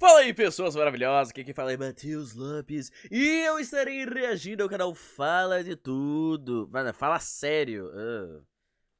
Fala aí, pessoas maravilhosas, aqui quem fala é Matheus Lopes e eu estarei reagindo ao canal Fala de Tudo. Mano, fala sério.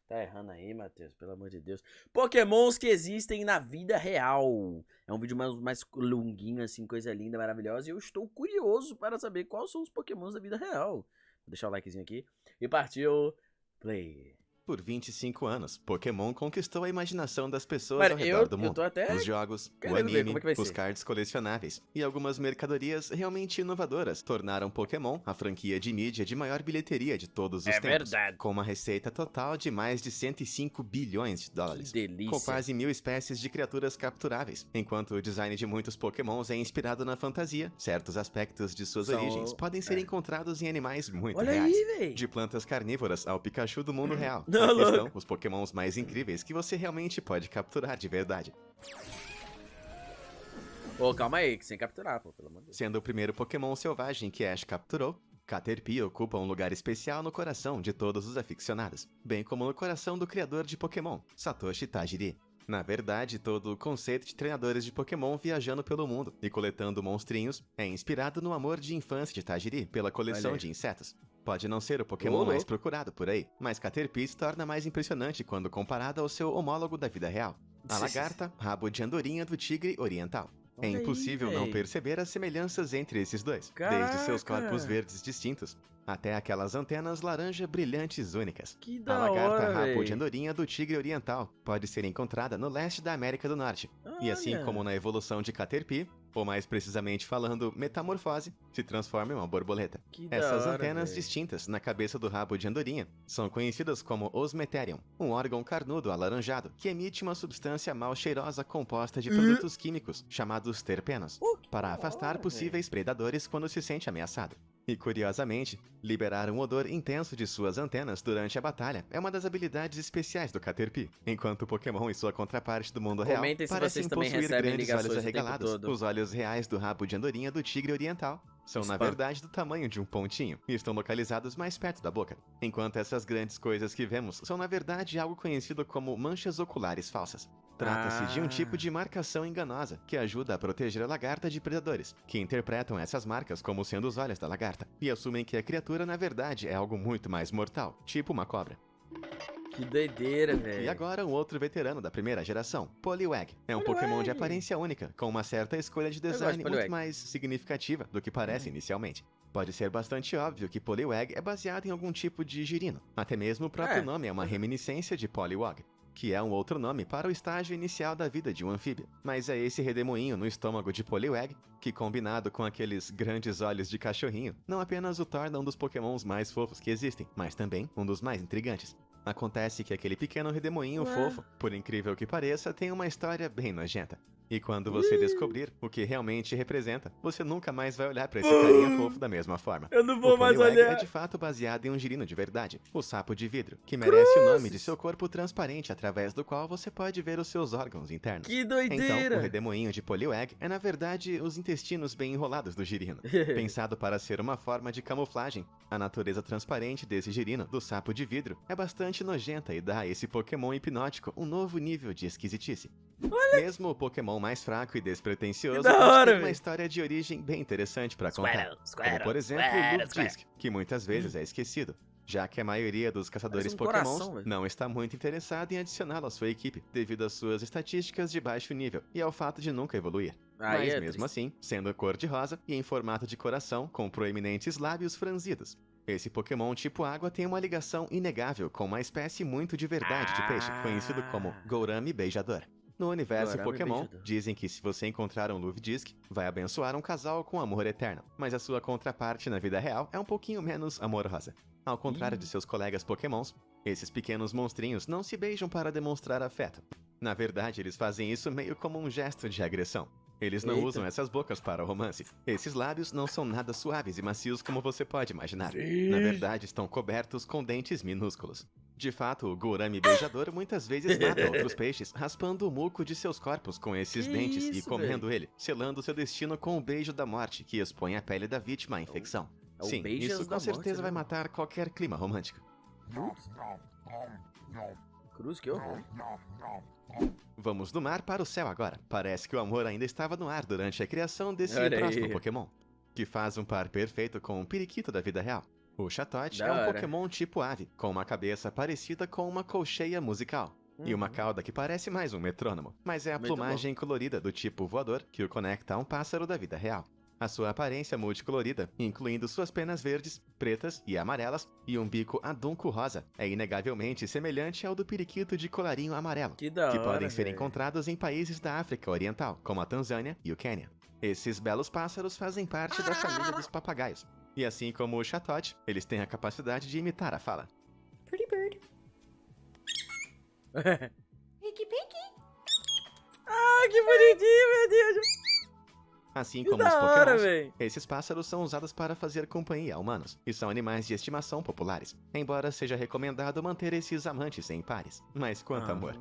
Tá errando aí, Matheus, pelo amor de Deus. Pokémons que existem na vida real. É um vídeo mais longuinho, assim, coisa linda, maravilhosa. E eu estou curioso para saber quais são os Pokémons da vida real. Vou deixar o likezinho aqui e partiu play. Por 25 anos, Pokémon conquistou a imaginação das pessoas Mano, ao redor do eu mundo. tô até Os jogos, o querendo ver como anime, é que vai os ser. cards colecionáveis e algumas mercadorias realmente inovadoras tornaram Pokémon a franquia de mídia de maior bilheteria de todos os É tempos. verdade. Com uma receita total de mais de 105 bilhões de dólares. Que delícia. Com quase 1000 espécies de criaturas capturáveis. Enquanto o design de muitos Pokémons é inspirado na fantasia, certos aspectos de suas origens podem ser encontrados em animais muito Olha reais. aí, véi. De plantas carnívoras ao Pikachu do mundo real. Não, A questão, louco. os Pokémons mais incríveis que você realmente pode capturar de verdade. Ô, calma aí, que sem capturar, pô, pelo amor de Deus. Sendo o primeiro Pokémon selvagem que Ash capturou, Caterpie ocupa um lugar especial no coração de todos os aficionados, bem como no coração do criador de Pokémon, Satoshi Tajiri. Na verdade, todo o conceito de treinadores de Pokémon viajando pelo mundo e coletando monstrinhos é inspirado no amor de infância de Tajiri pela coleção de insetos. Pode não ser o Pokémon mais procurado por aí, mas Caterpie se torna mais impressionante quando comparado ao seu homólogo da vida real, a lagarta, rabo de andorinha do tigre oriental. É impossível não perceber as semelhanças entre esses dois, desde seus corpos verdes distintos, até aquelas antenas laranja brilhantes únicas. Que A da lagarta hora, rabo véi. de andorinha do tigre oriental pode ser encontrada no leste da América do Norte, e assim Olha. como na evolução de Caterpie, ou mais precisamente falando, metamorfose, se transforma em uma borboleta. Que da Essas hora, antenas véi. distintas na cabeça do rabo de andorinha são conhecidas como osmeterium, um órgão carnudo alaranjado que emite uma substância mal cheirosa composta de produtos químicos chamados terpenos, para afastar possíveis predadores quando se sente ameaçado. E curiosamente, liberar um odor intenso de suas antenas durante a batalha é uma das habilidades especiais do Caterpie, enquanto o Pokémon e sua contraparte do mundo real Comentem se parecem vocês também possuir recebem grandes ligações olhos o tempo arregalados. todo. Os olhos reais do rabo de andorinha do tigre oriental são, na Spam. verdade, do tamanho de um pontinho e estão localizados mais perto da boca, enquanto essas grandes coisas que vemos são, na verdade, algo conhecido como manchas oculares falsas. Trata-se de um tipo de marcação enganosa que ajuda a proteger a lagarta de predadores, que interpretam essas marcas como sendo os olhos da lagarta e assumem que a criatura, na verdade, é algo muito mais mortal, tipo uma cobra. Que doideira, velho. E agora um outro veterano da primeira geração, Poliwag. É um Poliwag. Pokémon de aparência única, com uma certa escolha de gosto de design Poliwag. muito mais significativa do que parece inicialmente. Pode ser bastante óbvio que Poliwag é baseado em algum tipo de girino. Até mesmo o próprio nome é uma reminiscência de Poliwag, que é um outro nome para o estágio inicial da vida de um anfíbio. Mas é esse redemoinho no estômago de Poliwag, que combinado com aqueles grandes olhos de cachorrinho, não apenas o torna um dos Pokémons mais fofos que existem, mas também um dos mais intrigantes. Acontece que aquele pequeno redemoinho fofo, por incrível que pareça, tem uma história bem nojenta. E quando você descobrir o que realmente representa, você nunca mais vai olhar pra esse carinha fofo da mesma forma. Eu não vou O mais Poliwag olhar. é de fato baseado em um girino de verdade, o sapo de vidro, que merece o nome de seu corpo transparente através do qual você pode ver os seus órgãos internos. Que Então, doideira. o redemoinho de Poliwag é na verdade os intestinos bem enrolados do girino, pensado para ser uma forma de camuflagem. A natureza transparente desse girino, do sapo de vidro, é bastante nojenta e dá a esse Pokémon hipnótico um novo nível de esquisitice. Mesmo o Pokémon mais fraco e despretensioso Que da pode hora, ter uma véi. história de origem bem interessante pra contar. Squirtle, Como por exemplo o Lugisk, que muitas vezes é esquecido, já que a maioria dos caçadores Parece um Pokémons coração, velho. não está muito interessado em adicioná-lo à sua equipe, devido às suas estatísticas de baixo nível e ao fato de nunca evoluir. Aí Mas é mesmo triste. assim, sendo cor-de-rosa e em formato de coração com proeminentes lábios franzidos. Esse Pokémon tipo água tem uma ligação inegável com uma espécie muito de verdade de peixe, conhecido como Gourami Beijador. No universo Gourami Pokémon, Beijador. dizem que se você encontrar um Lugisk, vai abençoar um casal com amor eterno, mas a sua contraparte na vida real é um pouquinho menos amorosa. Ao contrário de seus colegas Pokémons, esses pequenos monstrinhos não se beijam para demonstrar afeto. Na verdade, eles fazem isso meio como um gesto de agressão. Eles não usam essas bocas para o romance. Esses lábios não são nada suaves e macios como você pode imaginar. Na verdade, estão cobertos com dentes minúsculos. De fato, o Gourami Beijador muitas vezes mata outros peixes, raspando o muco de seus corpos com esses dentes e comendo ele, selando seu destino com o beijo da morte, que expõe a pele da vítima à infecção. É o Sim, beijo isso da com certeza morte, vai né? matar qualquer clima romântico. Cruz, que horror. Vamos do mar para o céu agora. Parece que o amor ainda estava no ar durante a criação desse Olha próximo aí. Pokémon, que faz um par perfeito com o periquito da vida real. O Chatot Da é um hora. Pokémon tipo ave, com uma cabeça parecida com uma colcheia musical. E uma cauda que parece mais um metrônomo, mas é a Muito plumagem colorida do tipo voador que o conecta a um pássaro da vida real. A sua aparência multicolorida, incluindo suas penas verdes, pretas e amarelas, e um bico adunco rosa, é inegavelmente semelhante ao do periquito de colarinho amarelo, Que da que hora, podem ser velho. encontrados em países da África Oriental, como a Tanzânia e o Quênia. Esses belos pássaros fazem parte da família dos papagaios, e assim como o Chatot, eles têm a capacidade de imitar a fala. Pretty bird. Picky picky. Ah, que bonitinho, meu Deus. Assim Que como os da hora, Pokémons, velho. esses pássaros são usados para fazer companhia a humanos, e são animais de estimação populares, embora seja recomendado manter esses amantes em pares. Mas quanto amor.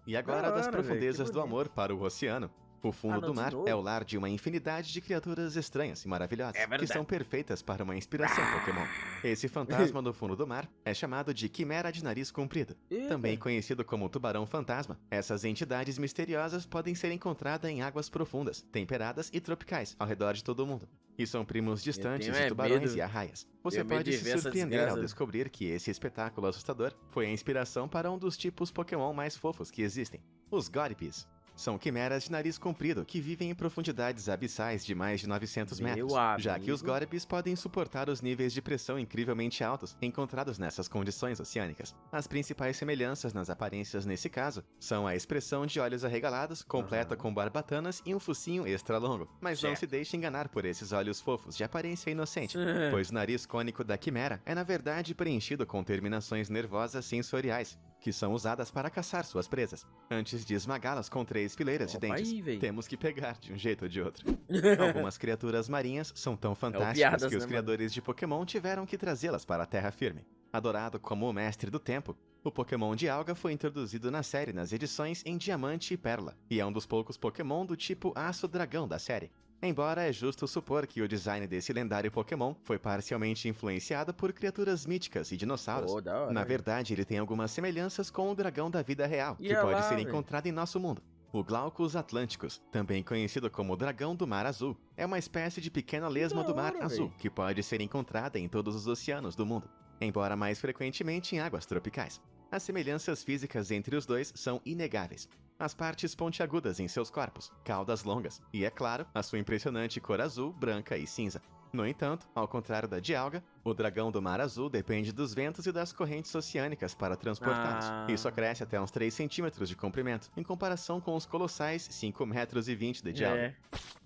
E agora Da das hora, velho, profundezas que do bonito. amor para o oceano. O fundo não, do de mar novo? é o lar de uma infinidade de criaturas estranhas e maravilhosas, É que verdade. são perfeitas para uma inspiração Pokémon. Esse fantasma do fundo do mar é chamado de Quimera de Nariz Comprido, Eita. também conhecido como tubarão fantasma. Essas entidades misteriosas podem ser encontradas em águas profundas, temperadas e tropicais, ao redor de todo o mundo. E são primos distantes tenho de é tubarões medo. e arraias. Você Tenho medo pode de se ver essa surpreender ao desgraça. descobrir que esse espetáculo assustador foi a inspiração para um dos tipos Pokémon mais fofos que existem, os Gorypes. São quimeras de nariz comprido que vivem em profundidades abissais de mais de 900 Meu metros, já que os amigo. Gorypes podem suportar os níveis de pressão incrivelmente altos encontrados nessas condições oceânicas. As principais semelhanças nas aparências nesse caso são a expressão de olhos arregalados, completa com barbatanas e um focinho extra longo. Mas não Certo. se deixe enganar por esses olhos fofos de aparência inocente, pois o nariz cônico da quimera é na verdade preenchido com terminações nervosas sensoriais, que são usadas para caçar suas presas. Antes de esmagá-las com 3 fileiras de Opa dentes, aí, véi. temos que pegar de um jeito ou de outro. Algumas criaturas marinhas são tão fantásticas piadas, que os né, criadores de Pokémon tiveram que trazê-las para a terra firme. Adorado como o mestre do tempo, o Pokémon de Alga foi introduzido na série nas edições em Diamante e Pérola, e é um dos poucos Pokémon do tipo Aço Dragão da série. Embora é justo supor que o design desse lendário Pokémon foi parcialmente influenciado por criaturas míticas e dinossauros, Pô, da hora, na velho. verdade ele tem algumas semelhanças com o dragão da vida real, que Ia pode lá, ser velho. encontrado em nosso mundo. O Glaucus atlânticos, também conhecido como dragão do mar azul, é uma espécie de pequena lesma da do mar hora, azul, velho. que pode ser encontrada em todos os oceanos do mundo, embora mais frequentemente em águas tropicais. As semelhanças físicas entre os dois são inegáveis. As partes pontiagudas em seus corpos, caudas longas e, é claro, a sua impressionante cor azul, branca e cinza. No entanto, ao contrário da Dialga, o dragão do mar azul depende dos ventos e das correntes oceânicas para transportá-los. Ah. E só cresce até uns 3 centímetros de comprimento, em comparação com os colossais 5,20 metros de Dialga. É.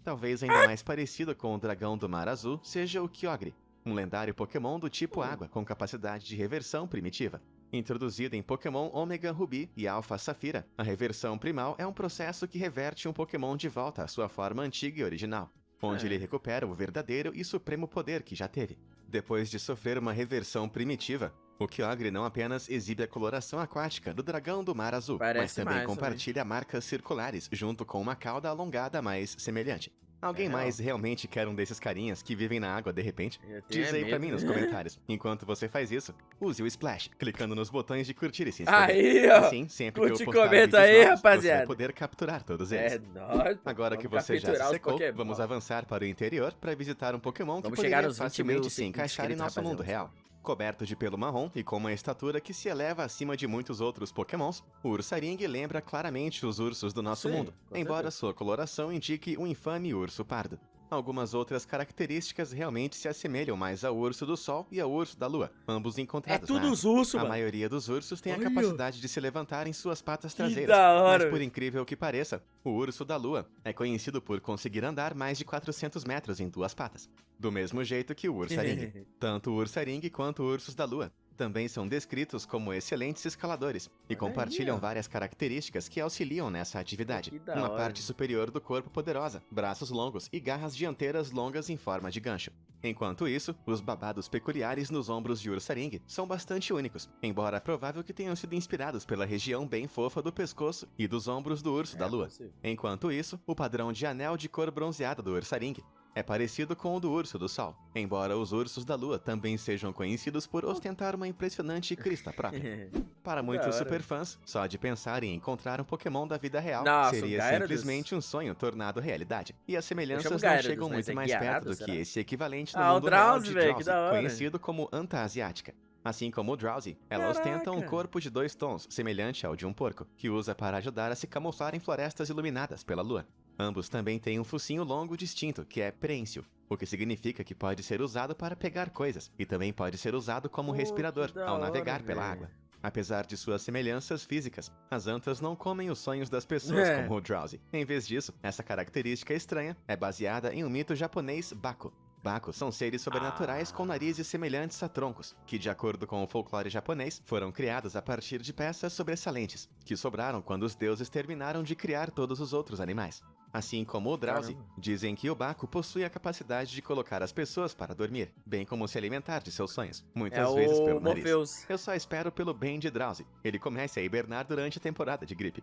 Talvez ainda mais parecido com o dragão do mar azul seja o Kyogre, um lendário Pokémon do tipo água com capacidade de reversão primitiva. Introduzido em Pokémon Ômega Ruby e Alpha Safira, a reversão primal é um processo que reverte um Pokémon de volta à sua forma antiga e original, onde ele recupera o verdadeiro e supremo poder que já teve. Depois de sofrer uma reversão primitiva, o Kyogre não apenas exibe a coloração aquática do dragão do mar azul, mas Parece também mais, compartilha marcas circulares junto com uma cauda alongada mais semelhante. Alguém É, mais realmente quer um desses carinhas que vivem na água de repente? Eu tenho Diz aí pra medo. mim nos comentários. Enquanto você faz isso, use o Splash, clicando nos botões de curtir e se inscrever. Aí, ó. Assim, sempre que eu Curte e postar comenta vídeos aí, novos, você rapaziada. vai poder capturar todos eles. É nóis. pô. Agora que Vamos você já capturar se os secou, Pokémon. vamos avançar para o interior para visitar um Pokémon que Vamos poderia chegar aos 20 facilmente mil se encaixar em inscritos, nosso mundo rapaziada. real. Coberto de pelo marrom e com uma estatura que se eleva acima de muitos outros Pokémons, o Ursaring lembra claramente os ursos do nosso Sim, mundo, com embora certeza. sua coloração indique um infame urso pardo. Algumas outras características realmente se assemelham mais ao urso do sol e ao urso da lua, ambos É encontrados tudo na os ursos, a mano. maioria dos ursos tem a Olha. capacidade de se levantar em suas patas Que traseiras. da hora, Mas por velho. incrível que pareça, o urso da lua é conhecido por conseguir andar mais de 400 metros em 2 patas. Do mesmo jeito que o ursaring. Tanto o ursaring quanto ursos da lua também são descritos como excelentes escaladores e Olha compartilham aí, ó. várias características que auxiliam nessa atividade. Que da Uma hora. parte superior do corpo poderosa, braços longos e garras dianteiras longas em forma de gancho. Enquanto isso, os babados peculiares nos ombros de Ursaring são bastante únicos, embora é provável que tenham sido inspirados pela região bem fofa do pescoço e dos ombros do urso da lua. possível. Enquanto isso, o padrão de anel de cor bronzeada do Ursaring é parecido com o do urso do sol, embora os ursos da lua também sejam conhecidos por ostentar uma impressionante crista própria. Para muitos hora. superfãs, só de pensar em encontrar um Pokémon da vida real Nossa, seria o Gyarados. simplesmente um sonho tornado realidade. E as Eu chamo semelhanças não Gyarados, chegam mas muito é mais perto Gyarados, do que será? esse equivalente no Ah, o mundo real Drowzee, de velho, que Drowzee, da hora. conhecido como Anta Asiática. Assim como o Drowzee, ela ostenta um Caraca. corpo de 2 tons, semelhante ao de um porco, que usa para ajudar a se camuflar em florestas iluminadas pela lua. Ambos também têm um focinho longo distinto, que é prênsio, o que significa que pode ser usado para pegar coisas, e também pode ser usado como Pô, respirador que da ao navegar hora, pela velho. água. Apesar de suas semelhanças físicas, as antas não comem os sonhos das pessoas É. como o Drowzee. Em vez disso, essa característica estranha é baseada em um mito japonês Baku. Baku são seres sobrenaturais com narizes semelhantes a troncos, que, de acordo com o folclore japonês, foram criados a partir de peças sobressalentes, que sobraram quando os deuses terminaram de criar todos os outros animais. Assim como o Drowzee, Caramba. dizem que o Baku possui a capacidade de colocar as pessoas para dormir, bem como se alimentar de seus sonhos, muitas vezes É pelo o nariz. Morpheus. Eu só espero pelo bem de Drowzee. Ele comece a hibernar durante a temporada de gripe.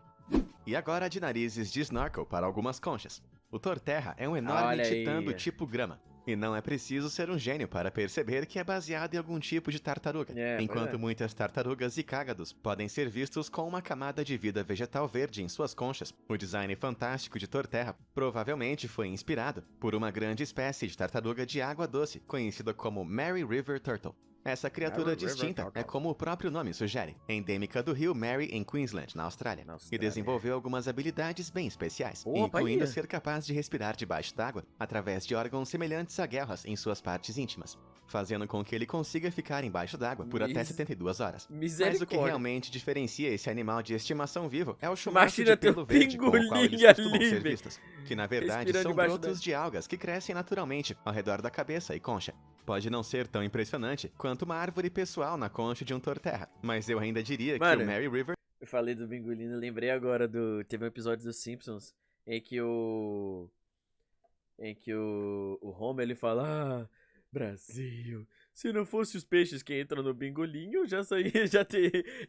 E agora de narizes de snorkel para algumas conchas. O Torterra é um enorme Olha titã aí. do tipo grama. E não é preciso ser um gênio para perceber que é baseado em algum tipo de tartaruga. É, pois enquanto é. muitas tartarugas e cágados podem ser vistos com uma camada de vida vegetal verde em suas conchas, o design fantástico de Torterra provavelmente foi inspirado por uma grande espécie de tartaruga de água doce, conhecida como Mary River Turtle. Essa criatura Mary River distinta Turtle. é como o próprio nome sugere, endêmica do rio Mary em Queensland, na Austrália, Na e Austrália. desenvolveu algumas habilidades bem especiais, Opa, incluindo aí. ser capaz de respirar debaixo d'água através de órgãos semelhantes a guerras em suas partes íntimas, fazendo com que ele consiga ficar embaixo d'água por até Mis- 72 horas. Mas o que Misericórdia. realmente diferencia esse animal de estimação vivo é o chumaço Imagina de ter pelo um verde com o qual eles pingolim costumam ali, ser velho. vistos, que na verdade Respirando são debaixo brotos de algas que crescem naturalmente ao redor da cabeça e concha. Pode não ser tão impressionante quanto uma árvore pessoal na concha de um Torterra, mas eu ainda diria que Mano, o Mary River Eu falei do Bingolino, lembrei agora do... Teve um episódio dos Simpsons em que o Homer, ele fala: Ah, Brasil, se não fosse os peixes que entram no bingolinho, eu já saía,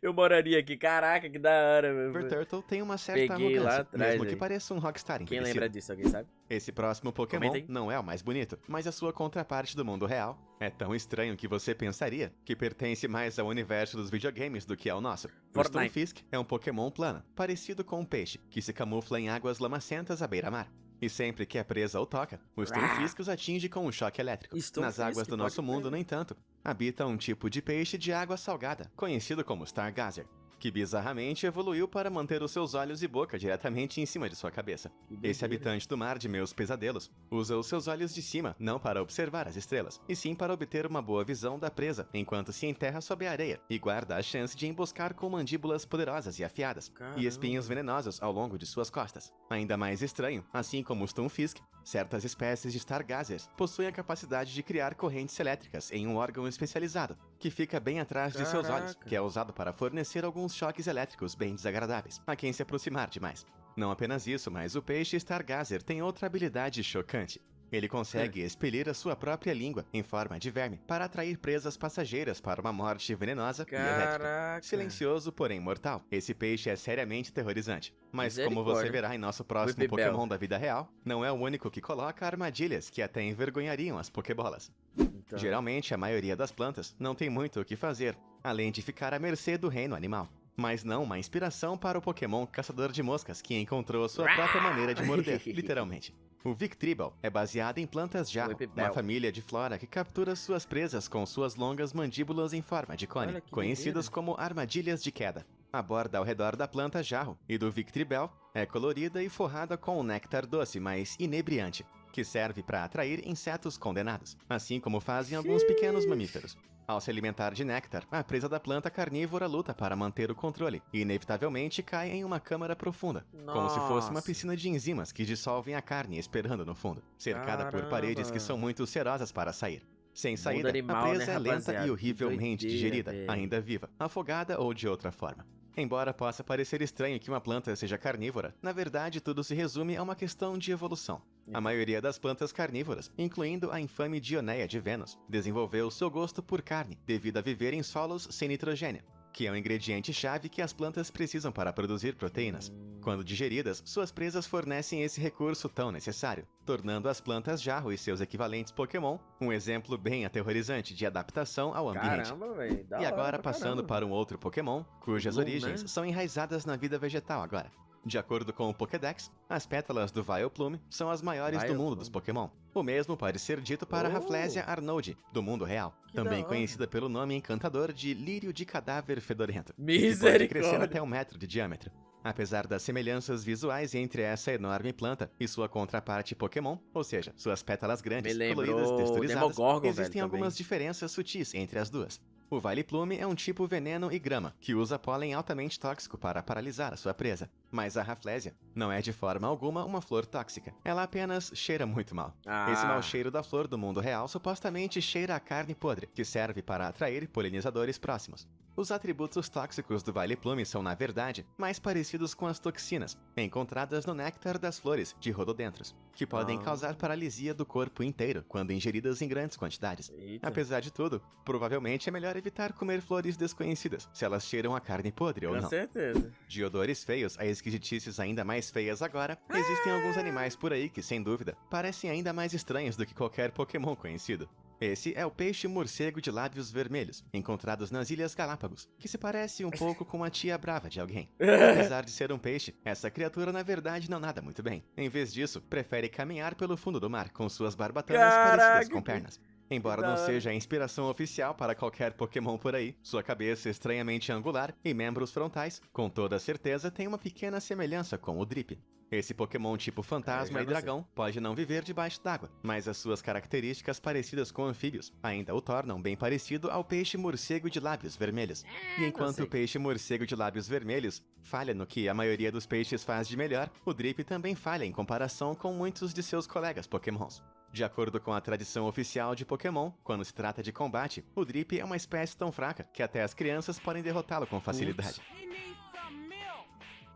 eu moraria aqui. Caraca, que da hora, meu. Turtle tem uma certa Peguei lá arrogância, atrás, mesmo que velho. pareça um rockstar Quem envelhecido. lembra disso, alguém sabe? Esse próximo Pokémon Comentem. não é o mais bonito, mas a sua contraparte do mundo real é tão estranho que você pensaria que pertence mais ao universo dos videogames do que ao nosso. O Fortnite. Stunfisk é um Pokémon plano, parecido com um peixe, que se camufla em águas lamacentas à beira-mar. E sempre que é presa ou toca, o Stunfisk os atinge com um choque elétrico. Nas Stunfisk, águas do nosso pode mundo, crer. no entanto, habita um tipo de peixe de água salgada, conhecido como Stargazer, que bizarramente evoluiu para manter os seus olhos e boca diretamente em cima de sua cabeça. Esse habitante do mar de meus pesadelos usa os seus olhos de cima não para observar as estrelas, e sim para obter uma boa visão da presa enquanto se enterra sob a areia e guarda a chance de emboscar com mandíbulas poderosas e afiadas, Caramba. e espinhos venenosos ao longo de suas costas. Ainda mais estranho, assim como o Stunfisk, certas espécies de Stargazers possuem a capacidade de criar correntes elétricas em um órgão especializado, que fica bem atrás de seus olhos, Caraca. que é usado para fornecer alguns choques elétricos bem desagradáveis a quem se aproximar demais. Não apenas isso, mas o peixe Stargazer tem outra habilidade chocante. Ele consegue expelir a sua própria língua em forma de verme para atrair presas passageiras para uma morte venenosa e elétrica. Caraca. Silencioso, porém mortal, esse peixe é seriamente aterrorizante. Mas como você Misericórdia. verá em nosso próximo Whippy Bell. Pokémon da vida real, não é o único que coloca armadilhas que até envergonhariam as Pokébolas. Então, Geralmente, a maioria das plantas não tem muito o que fazer, além de ficar à mercê do reino animal. Mas não uma inspiração para o Pokémon caçador de moscas que encontrou a sua própria maneira de morder, literalmente. O Victreebel é baseado em plantas jarro, Whippy uma Bell. família de flora que captura suas presas com suas longas mandíbulas em forma de cone, Olha que conhecidas doideira. como armadilhas de queda. A borda ao redor da planta jarro e do Victreebel é colorida e forrada com um néctar doce, mas inebriante, que serve para atrair insetos condenados, assim como fazem alguns pequenos mamíferos. Ao se alimentar de néctar, a presa da planta carnívora luta para manter o controle e, inevitavelmente, cai em uma câmara profunda, como se fosse uma Nossa. piscina de enzimas que dissolvem a carne esperando no fundo, cercada por paredes que Caramba. são muito cerosas para sair. Sem saída, animal, a presa né, é lenta rapaziada? e Que horrivelmente doideira, digerida, velho. ainda viva, afogada ou de outra forma. Embora possa parecer estranho que uma planta seja carnívora, na verdade tudo se resume a uma questão de evolução. A maioria das plantas carnívoras, incluindo a infame Dioneia de Vênus, desenvolveu seu gosto por carne devido a viver em solos sem nitrogênio. que é um ingrediente-chave que as plantas precisam para produzir proteínas. Quando digeridas, suas presas fornecem esse recurso tão necessário, tornando as plantas jarro e seus equivalentes Pokémon um exemplo bem aterrorizante de adaptação ao ambiente. Caramba, velho. E agora passando para um outro Pokémon, cujas Gloom, origens né? são enraizadas na vida vegetal agora. De acordo com o Pokédex, as pétalas do Vileplume são as maiores do mundo Vileplume. dos Pokémon. O mesmo pode ser dito para a Oh! Rafflesia arnold, do mundo real, Que da também hora. conhecida pelo nome encantador de lírio de cadáver fedorento, que pode Misericórdia. crescer até 1 metro de diâmetro. Apesar das semelhanças visuais entre essa enorme planta e sua contraparte Pokémon, ou seja, suas pétalas grandes, Me lembrou coloridas, texturizadas, Demogorgon, existem velho, algumas também. diferenças sutis entre as duas. O Vileplume é um tipo veneno e grama, que usa pólen altamente tóxico para paralisar a sua presa. Mas a Rafflesia não é de forma alguma uma flor tóxica. Ela apenas cheira muito mal. Esse mau cheiro da flor do mundo real supostamente cheira a carne podre, que serve para atrair polinizadores próximos. Os atributos tóxicos do Vileplume são, na verdade, mais parecidos com as toxinas, encontradas no néctar das flores de rododendros, que podem causar paralisia do corpo inteiro quando ingeridas em grandes quantidades. Eita. Apesar de tudo, provavelmente é melhor evitar comer flores desconhecidas, se elas cheiram a carne podre ou Com não. certeza. De odores feios a esquisitices ainda mais feias agora, existem alguns animais por aí que, sem dúvida, parecem ainda mais estranhos do que qualquer Pokémon conhecido. Esse é o peixe-morcego de lábios vermelhos, encontrados nas Ilhas Galápagos, que se parece um pouco com a tia brava de alguém. Apesar de ser um peixe, essa criatura na verdade não nada muito bem. Em vez disso, prefere caminhar pelo fundo do mar, com suas barbatanas Caraca, parecidas com pernas. Embora da não hora. seja a inspiração oficial para qualquer Pokémon por aí, sua cabeça estranhamente angular e membros frontais, com toda certeza, tem uma pequena semelhança com o Drip. Esse Pokémon tipo fantasma já e não sei. dragão pode não viver debaixo d'água, mas as suas características parecidas com anfíbios ainda o tornam bem parecido ao peixe-morcego de lábios vermelhos. E enquanto sei. o peixe-morcego de lábios vermelhos falha no que a maioria dos peixes faz de melhor, o Drip também falha em comparação com muitos de seus colegas Pokémons. De acordo com a tradição oficial de Pokémon, quando se trata de combate, o Drip é uma espécie tão fraca que até as crianças podem derrotá-lo com facilidade.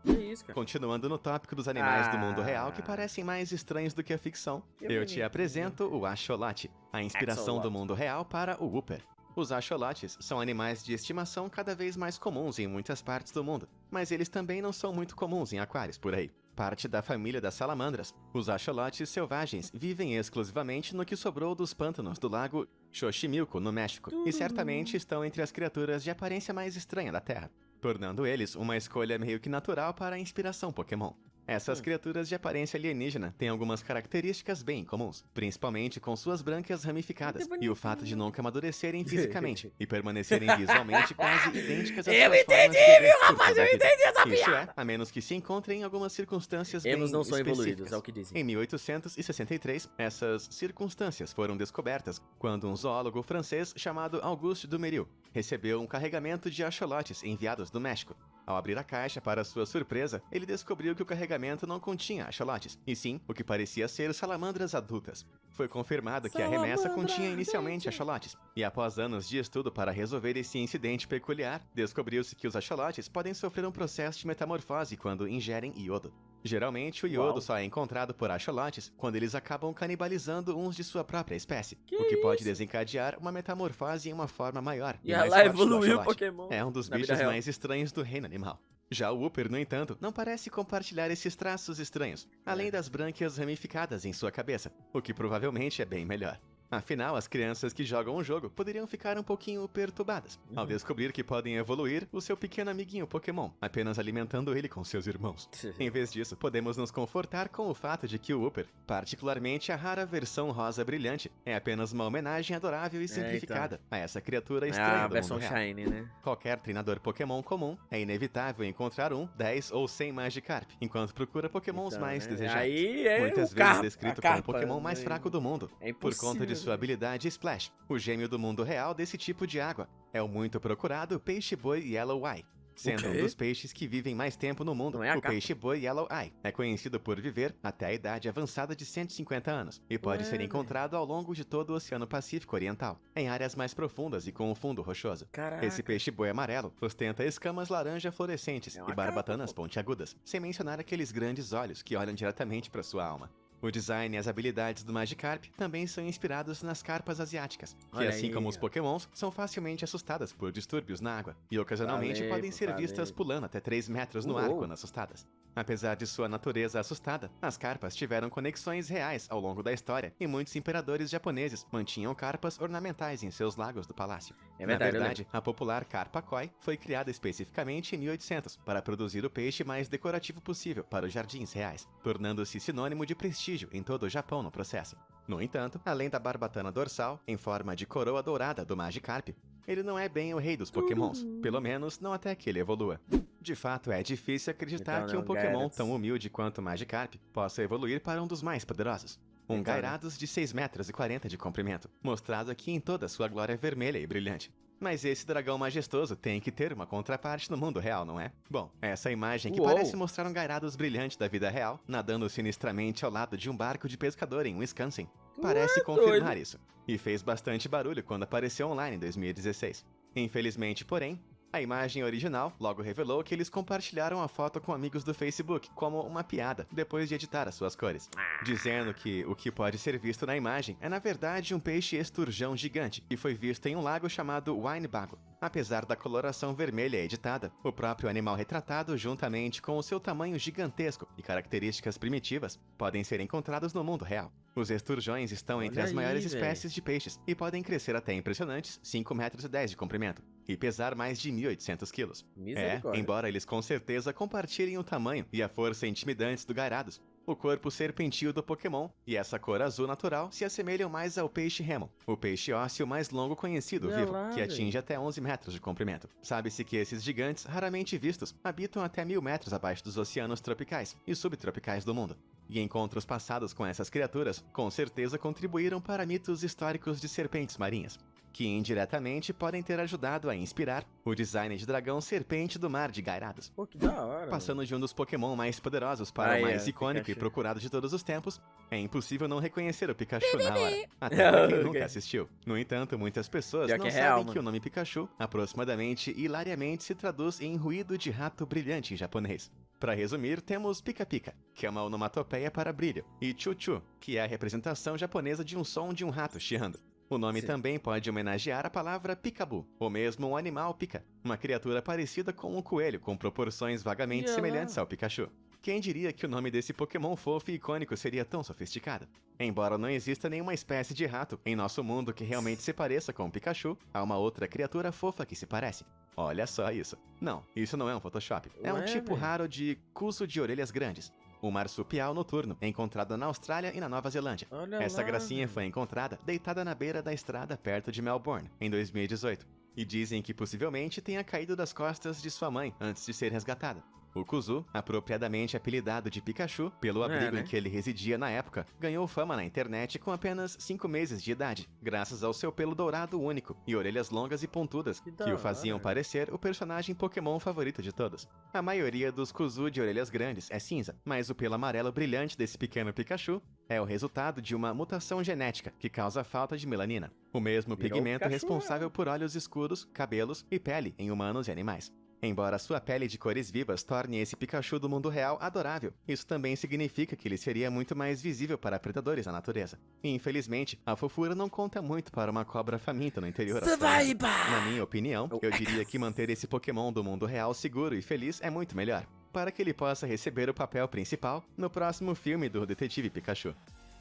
Que isso, cara? Continuando no tópico dos animais do mundo real que parecem mais estranhos do que a ficção, Que eu te bonitinho. apresento o Axolote, a inspiração do Axolotl. mundo real para o Wooper. Os axolotes são animais de estimação cada vez mais comuns em muitas partes do mundo, mas eles também não são muito comuns em aquários por aí. Parte da família das salamandras, os axolotes selvagens vivem exclusivamente no que sobrou dos pântanos do lago Xochimilco, no México, e certamente estão entre as criaturas de aparência mais estranha da Terra, tornando eles uma escolha meio que natural para a inspiração Pokémon. Essas criaturas de aparência alienígena têm algumas características bem comuns, principalmente com suas brancas ramificadas Muito e o fato de nunca amadurecerem fisicamente e permanecerem visualmente quase idênticas às Eu suas formas entendi, de viu, por rapaz? toda a Eu vida. entendi essa Isso piada. é, a menos que se encontrem em algumas circunstâncias bem Emos não são evoluídos, específicas. é o que dizem. Em 1863, essas circunstâncias foram descobertas quando um zoólogo francês chamado Auguste Dumeril recebeu um carregamento de axolotes enviados do México. Ao abrir a caixa, para sua surpresa, ele descobriu que o carregamento não continha axolotes, e sim o que parecia ser salamandras adultas. Foi confirmado que a remessa Salamandra continha inicialmente adulta. axolotes, e após anos de estudo para resolver esse incidente peculiar, descobriu-se que os axolotes podem sofrer um processo de metamorfose quando ingerem iodo. Geralmente, o iodo Uau. só é encontrado por axolotes quando eles acabam canibalizando uns de sua própria espécie, Que o que pode isso? desencadear uma metamorfose em uma forma maior E mais ela forte do evoluiu o axolote. Pokémon. É um dos na vida bichos real. mais estranhos do reino animal. Já o Wooper, no entanto, não parece compartilhar esses traços estranhos, além das brânquias ramificadas em sua cabeça, o que provavelmente é bem melhor. Afinal, as crianças que jogam o jogo poderiam ficar um pouquinho perturbadas ao descobrir que podem evoluir o seu pequeno amiguinho Pokémon, apenas alimentando ele com seus irmãos. Em vez disso, podemos nos confortar com o fato de que o Wooper, particularmente a rara versão rosa brilhante, é apenas uma homenagem adorável e simplificada a essa criatura É estranha a do versão mundo real. Shiny, né? Qualquer treinador Pokémon comum é inevitável encontrar 1, 10 ou 100 Magikarp, enquanto procura Pokémons Então, mais né? desejados. Aí é Muitas o vezes carpa, descrito a como o carpa, Pokémon mais né? fraco do mundo, É por conta de impossível, sua habilidade Splash, o gêmeo do mundo real desse tipo de água. É o muito procurado peixe-boi Yellow Eye. Sendo um quê? dos peixes que vivem mais tempo no mundo, Não é a o capa? peixe-boi Yellow Eye é conhecido por viver até a idade avançada de 150 anos e pode Ué, ser velho. encontrado ao longo de todo o Oceano Pacífico Oriental, em áreas mais profundas e com o fundo rochoso. Caraca. Esse peixe-boi amarelo ostenta escamas laranja fluorescentes É uma e barbatanas capa, pô. pontiagudas, sem mencionar aqueles grandes olhos que olham diretamente para sua alma. O design e as habilidades do Magikarp também são inspirados nas carpas asiáticas, que Olha assim aí, como os ó. pokémons, são facilmente assustadas por distúrbios na água, e ocasionalmente Falei, podem pô, ser vistas falei. pulando até 3 metros no ar Uou. quando assustadas. Apesar de sua natureza assustada, as carpas tiveram conexões reais ao longo da história, e muitos imperadores japoneses mantinham carpas ornamentais em seus lagos do palácio. É Na verdade, eu verdade, a popular carpa koi foi criada especificamente em 1800 para produzir o peixe mais decorativo possível para os jardins reais, tornando-se sinônimo de prestígio em todo o Japão no processo. No entanto, além da barbatana dorsal, em forma de coroa dourada do Magikarp, ele não é bem o rei dos pokémons, pelo menos não até que ele evolua. De fato, é difícil acreditar Então, que né, um o Pokémon Gyarados. tão humilde quanto o Magikarp possa evoluir para um dos mais poderosos. Um Então, né? Gyarados de 6 metros e 40 de comprimento, mostrado aqui em toda sua glória vermelha e brilhante. Mas esse dragão majestoso tem que ter uma contraparte no mundo real, não é? Bom, essa imagem que Uou. parece mostrar um Gyarados brilhante da vida real, nadando sinistramente ao lado de um barco de pescador em Wisconsin, parece confirmar doido. isso, e fez bastante barulho quando apareceu online em 2016. Infelizmente, porém, a imagem original logo revelou que eles compartilharam a foto com amigos do Facebook como uma piada, depois de editar as suas cores, dizendo que o que pode ser visto na imagem é na verdade um peixe esturjão gigante, que foi visto em um lago chamado Winnebago. Apesar da coloração vermelha editada, o próprio animal retratado, juntamente com o seu tamanho gigantesco e características primitivas, podem ser encontrados no mundo real. Os esturjões estão entre Olha as aí, maiores véi. espécies de peixes e podem crescer até impressionantes 5,10 metros de comprimento e pesar mais de 1.800 quilos. Misericórdia. Embora eles com certeza compartilhem o tamanho e a força intimidantes do Gyarados, o corpo serpentil do Pokémon e essa cor azul natural se assemelham mais ao peixe Remon, o peixe ósseo mais longo conhecido Olha vivo, lá, que atinge até 11 metros de comprimento. Sabe-se que esses gigantes, raramente vistos, habitam até 1.000 metros abaixo dos oceanos tropicais e subtropicais do mundo. E encontros passados com essas criaturas, com certeza contribuíram para mitos históricos de serpentes marinhas, que indiretamente podem ter ajudado a inspirar o design de dragão serpente do mar de Gyarados. Pô, que da hora. Passando de um dos Pokémon mais poderosos para Aí, o mais ó, icônico Pikachu. e procurado de todos os tempos, é impossível não reconhecer o Pikachu na hora, até pra quem Ok. nunca assistiu. No entanto, muitas pessoas Pior não que é sabem real, que mano. o nome Pikachu, aproximadamente hilariamente, se traduz em ruído de rato brilhante em japonês. Para resumir, temos Pika Pika, que é uma onomatopeia para brilho, e Chu Chu, que é a representação japonesa de um som de um rato chiando. O nome Sim. também pode homenagear a palavra Pikabu, ou mesmo um animal Pika, uma criatura parecida com um coelho com proporções vagamente Olha lá. semelhantes ao Pikachu. Quem diria que o nome desse Pokémon fofo e icônico seria tão sofisticado? Embora não exista nenhuma espécie de rato em nosso mundo que realmente se pareça com o Pikachu, há uma outra criatura fofa que se parece. Olha só isso. Não, isso não é um Photoshop. É um Ué, tipo velho. raro de cuso de orelhas grandes. O marsupial noturno, encontrado na Austrália e na Nova Zelândia. Olha Essa lá, gracinha velho. foi encontrada deitada na beira da estrada perto de Melbourne, em 2018. E dizem que possivelmente tenha caído das costas de sua mãe antes de ser resgatada. O Kuzu, apropriadamente apelidado de Pikachu, pelo abrigo né? em que ele residia na época, ganhou fama na internet com apenas 5 meses de idade, graças ao seu pelo dourado único e orelhas longas e pontudas, Que da que o faziam hora. parecer o personagem Pokémon favorito de todos. A maioria dos Kuzu de orelhas grandes é cinza, mas o pelo amarelo brilhante desse pequeno Pikachu é o resultado de uma mutação genética que causa falta de melanina, o mesmo Virou pigmento Pikachu, responsável por olhos escuros, cabelos e pele em humanos e animais. Embora sua pele de cores vivas torne esse Pikachu do mundo real adorável, isso também significa que ele seria muito mais visível para predadores na natureza. E infelizmente, a fofura não conta muito para uma cobra faminta no interior australiano. Na minha opinião, eu diria que manter esse Pokémon do mundo real seguro e feliz é muito melhor, para que ele possa receber o papel principal no próximo filme do Detetive Pikachu.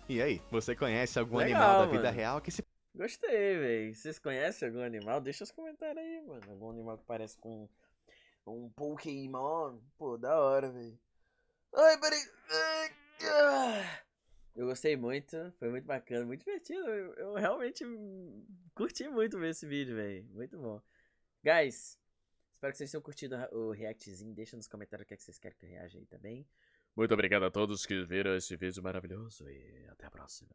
E aí, você conhece algum Legal, animal da vida mano. real que se Gostei, velho. Vocês conhecem algum animal? Deixa os comentários aí, mano. Algum animal que parece com um Pokémon? Pô, da hora, velho. Ai, peraí. Ai, ah. Eu gostei muito, foi muito bacana, muito divertido. Eu realmente curti muito ver esse vídeo, velho. Muito bom. Guys, espero que vocês tenham curtido o reactzinho. Deixa nos comentários o que, é que vocês querem que eu reaja aí também. Muito obrigado a todos que viram esse vídeo maravilhoso e até a próxima.